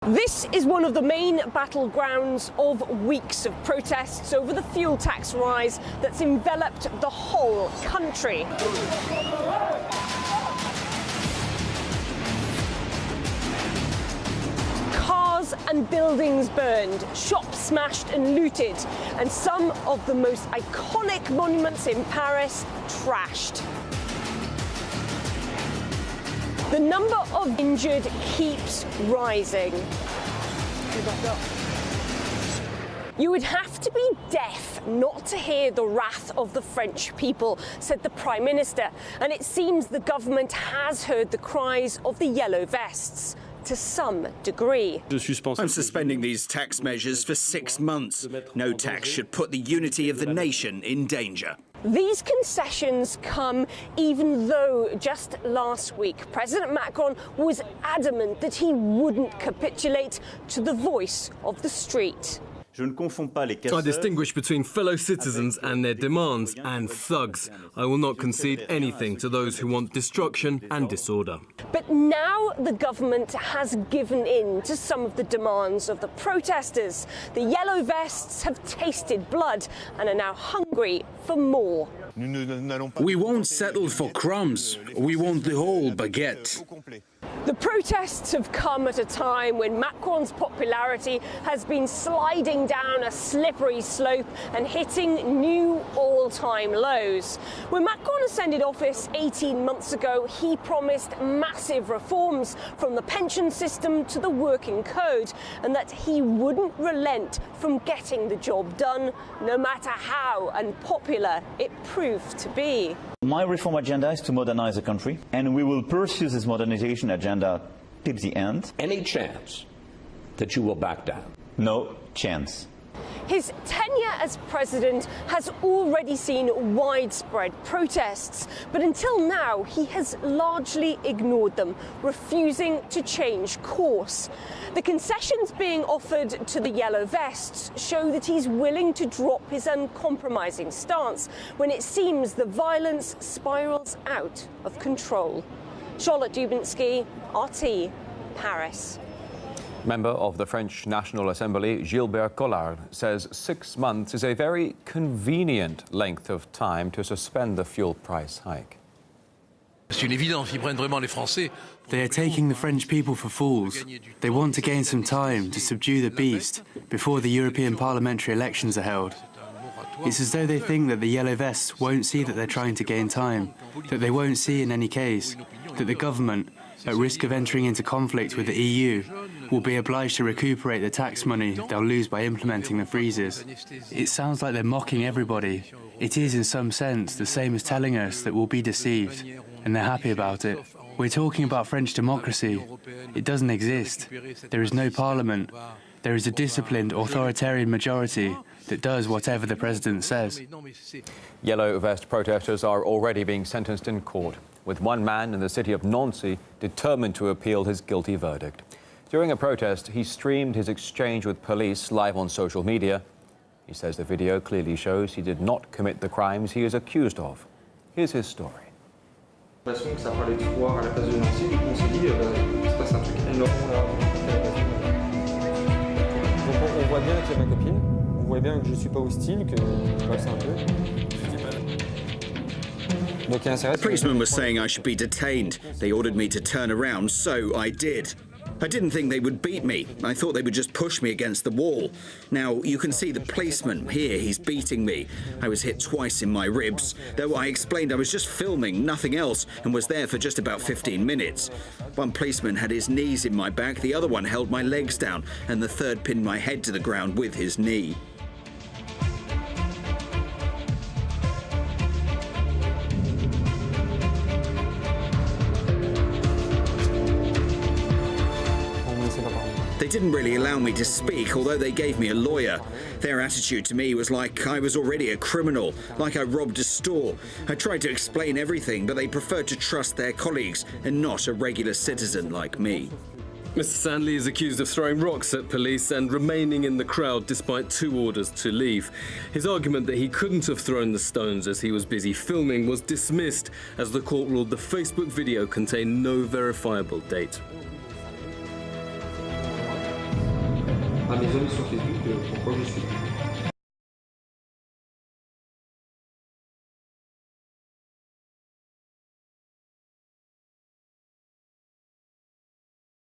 This is one of the main battlegrounds of weeks of protests over the fuel tax rise that's enveloped the whole country. Cars and buildings burned, shops smashed and looted, and some of the most iconic monuments in Paris trashed. The number of injured keeps rising. You would have to be deaf not to hear the wrath of the French people, said the Prime Minister, and it seems the government has heard the cries of the yellow vests. To some degree. I'm suspending these tax measures for 6 months. No tax should put the unity of the nation in danger. These concessions come even though just last week President Macron was adamant that he wouldn't capitulate to the voice of the street. I distinguish between fellow citizens and their demands and thugs. I will not concede anything to those who want destruction and disorder. But now the government has given in to some of the demands of the protesters. The yellow vests have tasted blood and are now hungry for more. We won't settle for crumbs. We want the whole baguette. The protests have come at a time when Macron's popularity has been sliding down a slippery slope and hitting new all-time lows. When Macron ascended office 18 months ago, he promised massive reforms from the pension system to the working code, and that he wouldn't relent from getting the job done, no matter how unpopular it proved to be. My reform agenda is to modernize the country, and we will pursue this modernization agenda till the end. Any chance that you will back down? No chance. His tenure as president has already seen widespread protests, but until now he has largely ignored them, refusing to change course. The concessions being offered to the yellow vests show that he's willing to drop his uncompromising stance when it seems the violence spirals out of control. Charlotte Dubinsky, RT, Paris. Member of the French National Assembly, Gilbert Collard, says 6 months is a very convenient length of time to suspend the fuel price hike. They are taking the French people for fools. They want to gain some time to subdue the beast before the European parliamentary elections are held. It's as though they think that the yellow vests won't see that they're trying to gain time, that they won't see in any case, that the government, at risk of entering into conflict with the EU, will be obliged to recuperate the tax money they'll lose by implementing the freezes. It sounds like they're mocking everybody. It is, in some sense, the same as telling us that we'll be deceived, and they're happy about it. We're talking about French democracy. It doesn't exist. There is no parliament. There is a disciplined, authoritarian majority that does whatever the president says. Yellow vest protesters are already being sentenced in court, with one man in the city of Nancy determined to appeal his guilty verdict. During a protest, he streamed his exchange with police live on social media. He says the video clearly shows he did not commit the crimes he is accused of. Here's his story. The policeman was saying I should be detained. They ordered me to turn around, so I did. I didn't think they would beat me. I thought they would just push me against the wall. Now, you can see the policeman here. He's beating me. I was hit twice in my ribs, though I explained I was just filming, nothing else, and was there for just about 15 minutes. One policeman had his knees in my back, the other one held my legs down, and the third pinned my head to the ground with his knee. They didn't really allow me to speak, although they gave me a lawyer. Their attitude to me was like I was already a criminal, like I robbed a store. I tried to explain everything, but they preferred to trust their colleagues and not a regular citizen like me. Mr. Sandley is accused of throwing rocks at police and remaining in the crowd despite 2 orders to leave. His argument that he couldn't have thrown the stones as he was busy filming was dismissed as the court ruled the Facebook video contained no verifiable date. à mes amis sur Facebook pourquoi je suis là.